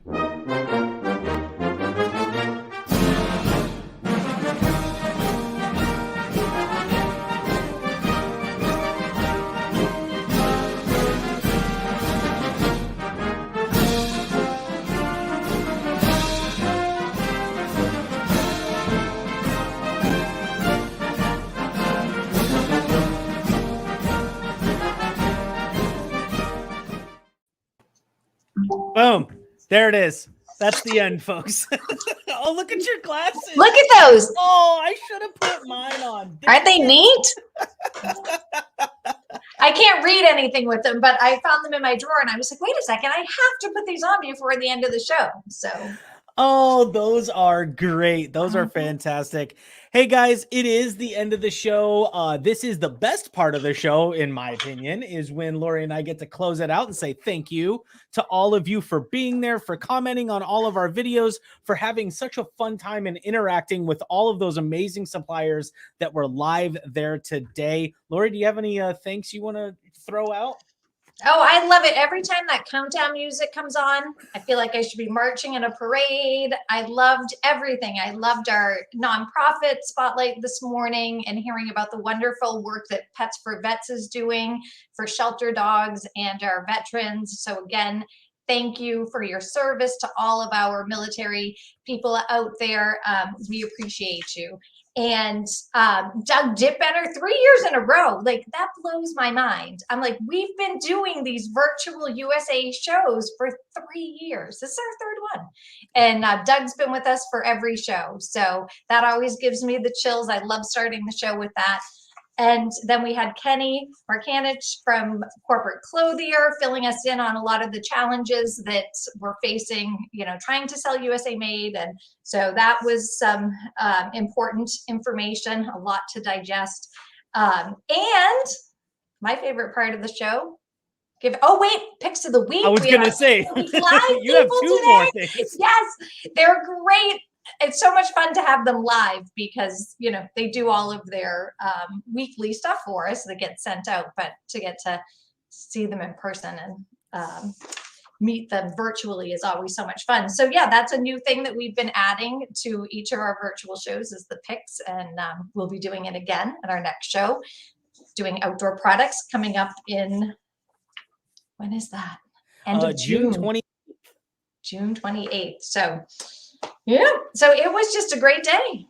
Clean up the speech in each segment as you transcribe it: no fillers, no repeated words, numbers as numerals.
Boom. There it is. That's the end, folks. Oh, look at your glasses. Look at those. Oh, I should have put mine on. Aren't they neat? I can't read anything with them, but I found them in my drawer and I was like, wait a second, I have to put these on before the end of the show. So. Oh, those are great. Those are fantastic. Hey guys, it is the end of the show. This is the best part of the show, in my opinion, is when Lori and I get to close it out and say thank you to all of you for being there, for commenting on all of our videos, for having such a fun time and interacting with all of those amazing suppliers that were live there today. Lori, do you have any thanks you want to throw out? Oh, I love it. Every time that countdown music comes on, I feel like I should be marching in a parade. I loved everything. I loved our nonprofit spotlight this morning and hearing about the wonderful work that Pets for Vets is doing for shelter dogs and our veterans. So again, thank you for your service to all of our military people out there. We appreciate you. And Doug Dipbetter 3 years in a row, like that blows my mind. I'm like, we've been doing these virtual USA shows for 3 years. This is our third one. And Doug's been with us for every show. So that always gives me the chills. I love starting the show with that. And then we had Kenny Markanich from Corporate Clothier filling us in on a lot of the challenges that we're facing, you know, trying to sell USA made. And so that was some important information, a lot to digest. And my favorite part of the show, picks of the week. I was going to say, you have two more things. Yes, they're great. It's so much fun to have them live because, you know, they do all of their weekly stuff for us that gets sent out, but to get to see them in person and meet them virtually is always so much fun. So yeah, that's a new thing that we've been adding to each of our virtual shows is the picks, and we'll be doing it again at our next show, doing outdoor products coming up in, when is that? End of June 28th. June 28th. So yeah, so it was just a great day.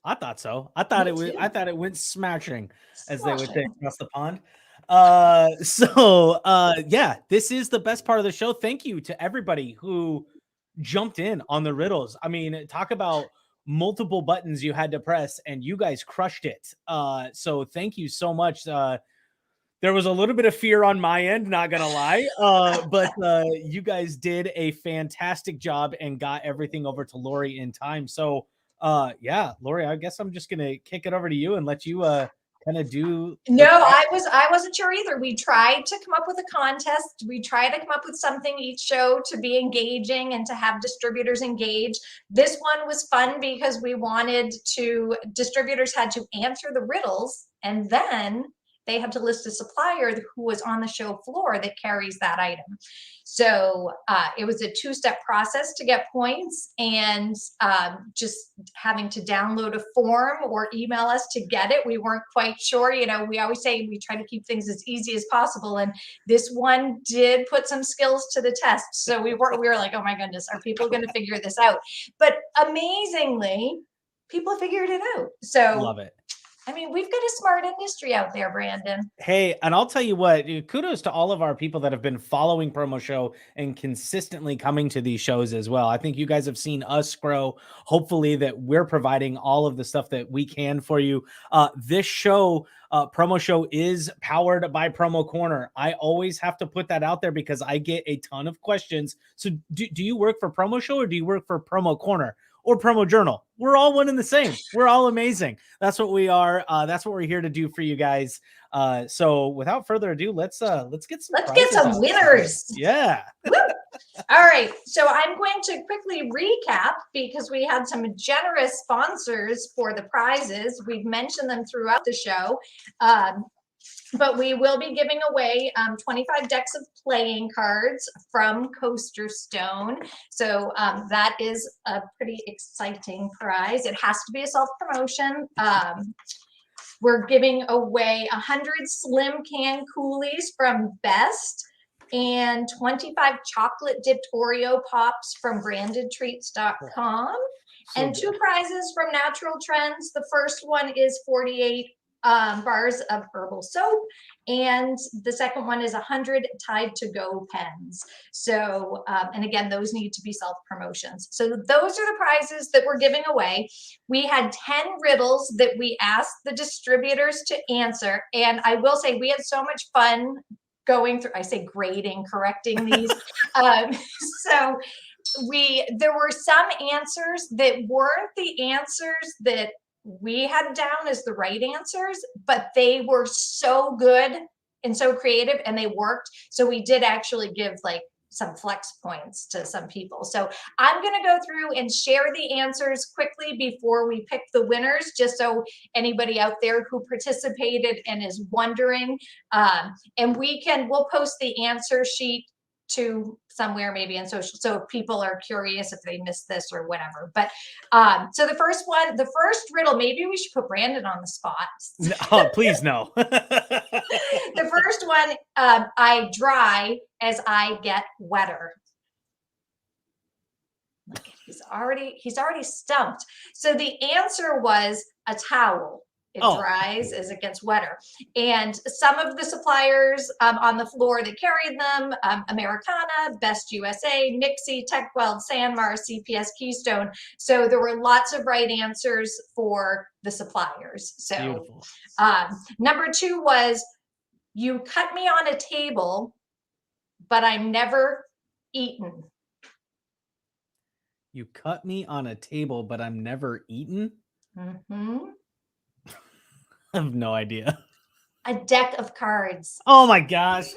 I thought so. I thought it went smashing, as they would say across the pond. Yeah, this is the best part of the show. Thank you to everybody who jumped in on the riddles. I mean, talk about multiple buttons you had to press, and you guys crushed it. So thank you so much. There was a little bit of fear on my end, not gonna lie, but you guys did a fantastic job and got everything over to Lori in time. So yeah, Lori, I guess I'm just gonna kick it over to you and let you kind of do. No, I wasn't sure either. We tried to come up with a contest. We tried to come up with something each show to be engaging and to have distributors engage. This one was fun because we wanted distributors had to answer the riddles, and then they had to list a supplier who was on the show floor that carries that item. So it was a two-step process to get points, and just having to download a form or email us to get it. We weren't quite sure. You know, we always say we try to keep things as easy as possible. And this one did put some skills to the test. So we were like, oh my goodness, are people going to figure this out? But amazingly, people figured it out. So love it. I mean, we've got a smart industry out there, Brandon. Hey, and I'll tell you what, kudos to all of our people that have been following Promo Show and consistently coming to these shows as well. I think you guys have seen us grow. Hopefully that we're providing all of the stuff that we can for you. This show, Promo Show, is powered by Promo Corner. I always have to put that out there because I get a ton of questions. So do you work for Promo Show or do you work for Promo Corner or Promo Journal? We're all one and the same. We're all amazing. That's what we are. That's what we're here to do for you guys. So without further ado, let's get some winners. Yeah. All right. So I'm going to quickly recap because we had some generous sponsors for the prizes. We've mentioned them throughout the show. But we will be giving away 25 decks of playing cards from Coaster Stone. So that is a pretty exciting prize. It has to be a self-promotion. We're giving away 100 slim can coolies from Best and 25 chocolate dipped Oreo pops from brandedtreats.com. So and good. 2 prizes from Natural Trends. The first one is 48 bars of herbal soap, and the second one is 100 Tide to Go pens. So, and again, those need to be self promotions. So those are the prizes that we're giving away. We had 10 riddles that we asked the distributors to answer, and I will say we had so much fun going through. I say grading, correcting these. So there were some answers that weren't the answers that we had down as the right answers, but they were so good and so creative and they worked. So we did actually give like some flex points to some people. So I'm going to go through and share the answers quickly before we pick the winners, just so anybody out there who participated and is wondering, and we'll post the answer sheet to somewhere maybe in social, so if people are curious if they missed this or whatever. But so the first riddle, maybe we should put Brandon on the spot. Oh, please no. The first one, I dry as I get wetter. He's already stumped. So the answer was a towel. It dries as it gets wetter. And some of the suppliers on the floor that carried them, Americana, Best USA, Nixie, TechWeld, Sanmar, CPS, Keystone. So there were lots of right answers for the suppliers. So number 2 was, you cut me on a table, but I'm never eaten. You cut me on a table, but I'm never eaten? Mm-hmm. I have no idea. A deck of cards. Oh my gosh.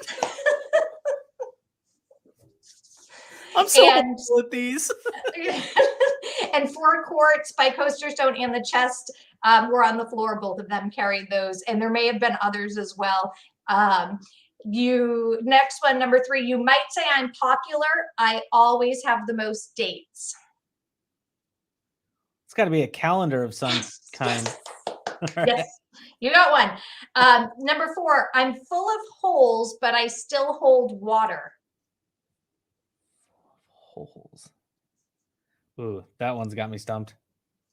I'm so horrible at these. And 4 quarts by Coaster Stone and the chest were on the floor. Both of them carried those, and there may have been others as well. Next one, number 3, you might say I'm popular. I always have the most dates. It's got to be a calendar of some kind. Yes, you got one. Number 4, I'm full of holes, but I still hold water. Holes. Ooh, that one's got me stumped.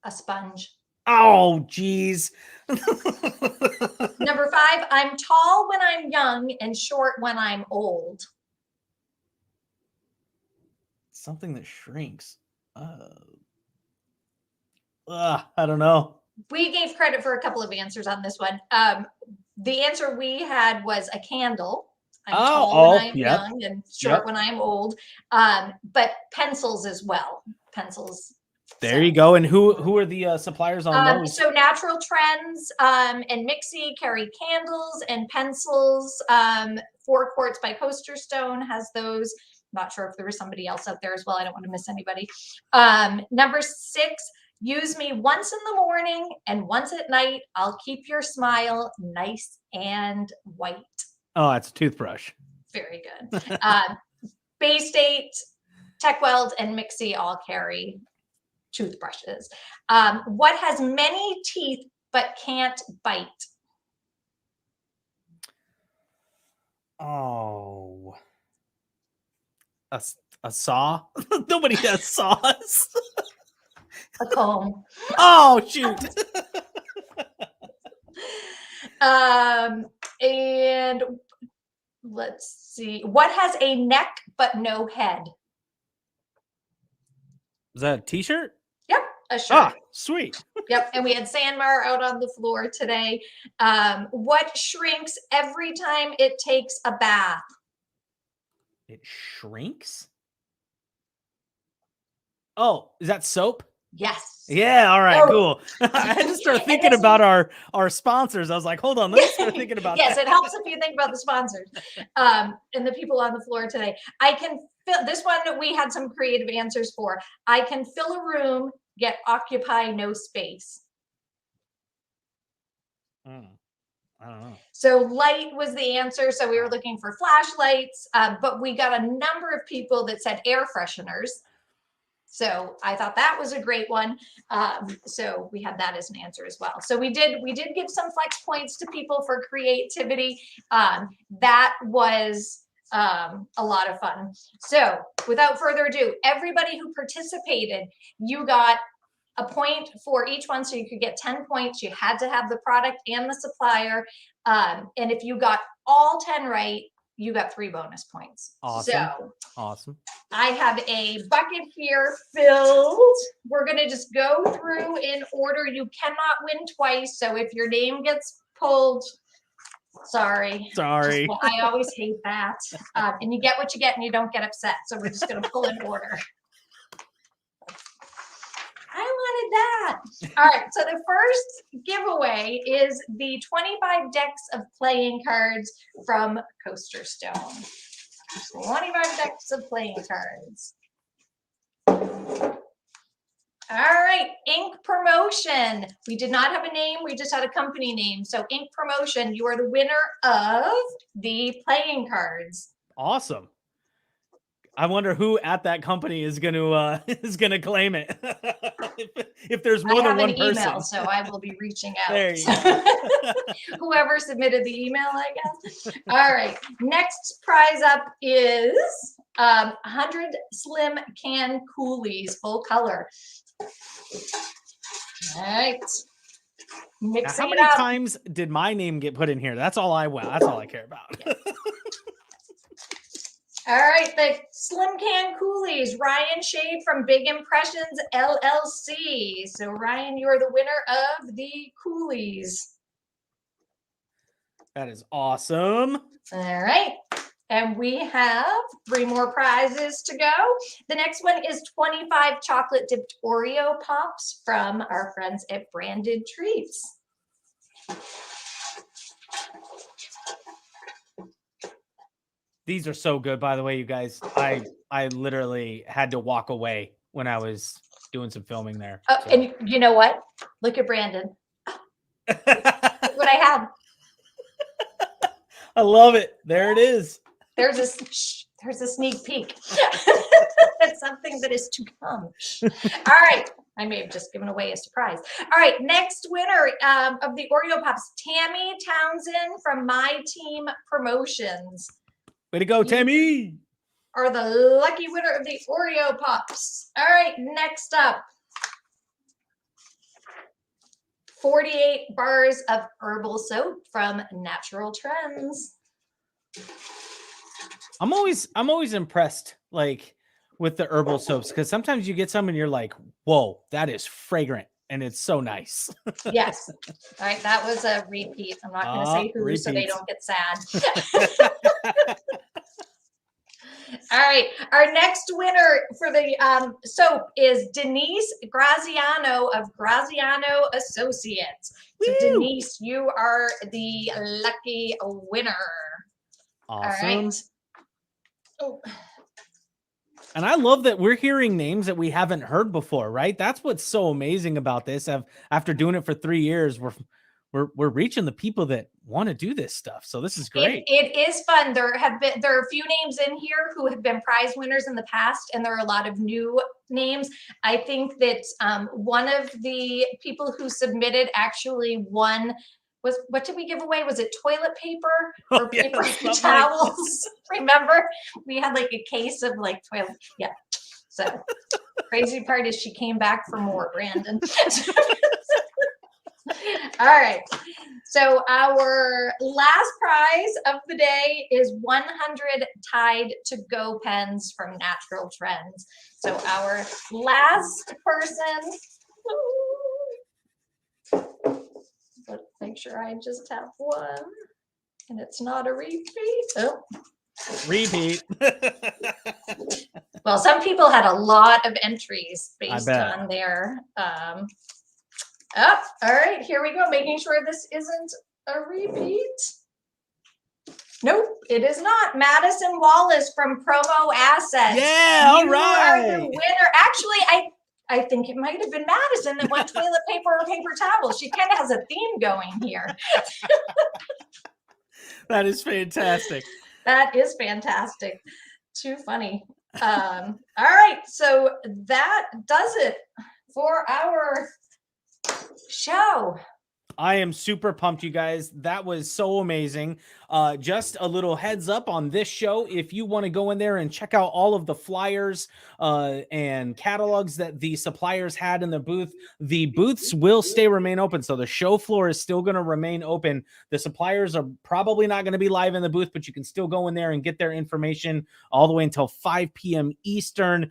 A sponge. Oh, geez. Number 5, I'm tall when I'm young and short when I'm old. Something that shrinks. I don't know. We gave credit for a couple of answers on this one. The answer we had was a candle. I'm tall when I'm young and short when I'm old. But pencils as well. Pencils. There you go. And who are the suppliers on those? So Natural Trends and Mixie carry candles and pencils. 4 quarts by Coaster Stone has those. Not sure if there was somebody else out there as well. I don't want to miss anybody. Number 6, use me once in the morning and once at night. I'll keep your smile nice and white. Oh, it's a toothbrush. Very good. Bay State, TechWeld, and Mixie all carry toothbrushes. What has many teeth but can't bite? Oh, a saw? Nobody has saws. A comb. Oh, shoot. And let's see. What has a neck but no head? Is that a t-shirt? Yep, a shirt. Ah, sweet. Yep, and we had Sanmar out on the floor today. What shrinks every time it takes a bath? It shrinks? Oh, is that soap? Yes. Yeah, all right, cool. I had to start thinking about our sponsors. I was like, hold on, let me start thinking about yes, that. It helps if you think about the sponsors and the people on the floor today. I can fill this one. We had some creative answers for. I can fill a room, yet occupy no space. I don't know. So light was the answer. So we were looking for flashlights, but we got a number of people that said air fresheners. So I thought that was a great one. So we had that as an answer as well. So we did give some flex points to people for creativity. That was a lot of fun. So without further ado, everybody who participated, you got a point for each one, so you could get 10 points. You had to have the product and the supplier. And if you got all 10 right, you got 3 bonus points. Awesome. So awesome. I have a bucket here filled. We're going to just go through in order. You cannot win twice. So if your name gets pulled, sorry. I always hate that. And you get what you get and you don't get upset. So we're just going to pull in order. I wanted that. All right. So the first giveaway is the 25 decks of playing cards from Coaster Stone. 25 decks of playing cards. All right, Ink Promotion. We did not have a name, we just had a company name. So Ink Promotion, you are the winner of the playing cards. Awesome. I wonder who at that company is going to claim it. if there's more than one person. Email, so I will be reaching out. There you go. Whoever submitted the email, I guess. All right. Next prize up is 100 Slim Can Coolies, full color. All right. Mixing now, how many times did my name get put in here? That's all I care about. All right, the Slim Can Coolies, Ryan Shade from Big Impressions LLC. So Ryan, you are the winner of the Coolies. That is awesome. All right. And we have 3 more prizes to go. The next one is 25 chocolate dipped Oreo Pops from our friends at Branded Treats. These are so good, by the way, you guys. I literally had to walk away when I was doing some filming there. Oh, so. And you know what? Look at Brandon. Look what I have. I love it. There it is. There's a sneak peek. That's something that is to come. All right. I may have just given away a surprise. All right. Next winner of the Oreo Pops, Tammy Townsend from My Team Promotions. Way to go, Tammy. Are the lucky winner of the Oreo Pops. All right. Next up, 48 bars of herbal soap from Natural Trends. I'm always impressed, like, with the herbal soaps, because sometimes you get some and you're like, whoa, that is fragrant and it's so nice. Yes. All right, that was a repeat. I'm not going to say who, so they don't get sad. All right, our next winner for the soap is Denise Graziano of Graziano Associates. So Woo! Denise, you are the lucky winner. Awesome. All right. Oh. And I love that we're hearing names that we haven't heard before, right? That's what's so amazing about this. After doing it for 3 years, we're reaching the people that want to do this stuff. So this is great. It is fun. There are a few names in here who have been prize winners in the past, and there are a lot of new names. I think that one of the people who submitted actually won. What did we give away? Was it toilet paper or paper towels? Remember, we had like a case of like toilet. Yeah. So crazy part is she came back for more, Brandon. All right. So our last prize of the day is 100 Tide to Go pens from Natural Trends. So our last person. Let's make sure I just have one and it's not a repeat. Oh. Repeat. Well, some people had a lot of entries based on their all right, here we go. Making sure this isn't a repeat. Nope, it is not. Madison Wallace from Promo Assets. Yeah, all right. You are the winner. Actually, I think it might have been Madison that went toilet paper or paper towels. She kind of has a theme going here. That is fantastic. That is fantastic. Too funny. All right, so that does it for our show. I am super pumped, you guys. That was so amazing. Just a little heads up on this show. If you want to go in there and check out all of the flyers and catalogs that the suppliers had in the booths will remain open. So the show floor is still going to remain open. The suppliers are probably not going to be live in the booth, but you can still go in there and get their information all the way until 5 p.m. Eastern.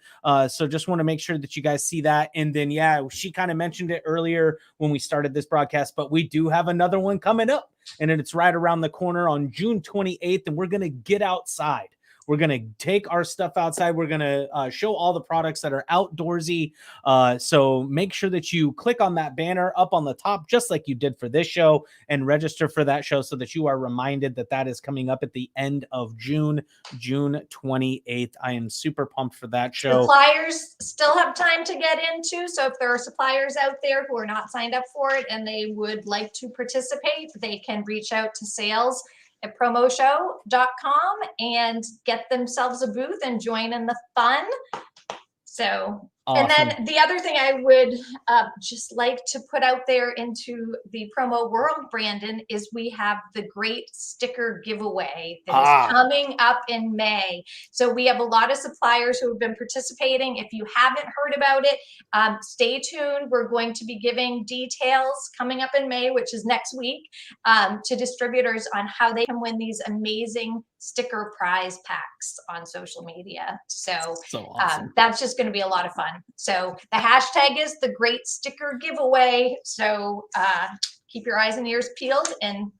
So just want to make sure that you guys see that. And then, yeah, she kind of mentioned it earlier when we started this broadcast, but we do have another one coming up, and it's right around the corner on June 28th, and we're going to get outside. We're going to take our stuff outside. We're going to show all the products that are outdoorsy. So make sure that you click on that banner up on the top, just like you did for this show, and register for that show so that you are reminded that that is coming up at the end of June 28th. I am super pumped for that show. Suppliers still have time to get into. So if there are suppliers out there who are not signed up for it and they would like to participate, they can reach out to sales@promoshow.com and get themselves a booth and join in the fun. So, awesome. And then the other thing I would just like to put out there into the promo world, Brandon, is we have the great sticker giveaway that is coming up in May. So we have a lot of suppliers who have been participating. If you haven't heard about it, stay tuned. We're going to be giving details coming up in May, which is next week, to distributors on how they can win these amazing sticker prize packs on social media. So awesome. That's just going to be a lot of fun. So the hashtag is the great sticker giveaway. So keep your eyes and ears peeled. And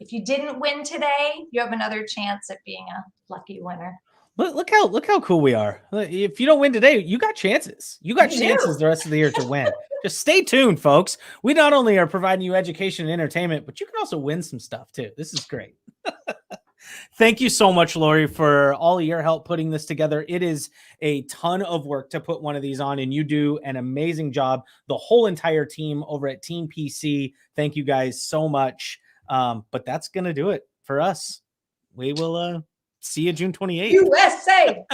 if you didn't win today, you have another chance at being a lucky winner. Look how cool we are. If you don't win today, you got chances. You got chances the rest of the year to win. Just stay tuned, folks. We not only are providing you education and entertainment, but you can also win some stuff too. This is great. Thank you so much, Lori, for all of your help putting this together. It is a ton of work to put one of these on, and you do an amazing job. The whole entire team over at Team PC, thank you guys so much. But that's going to do it for us. We will see you June 28th. USA!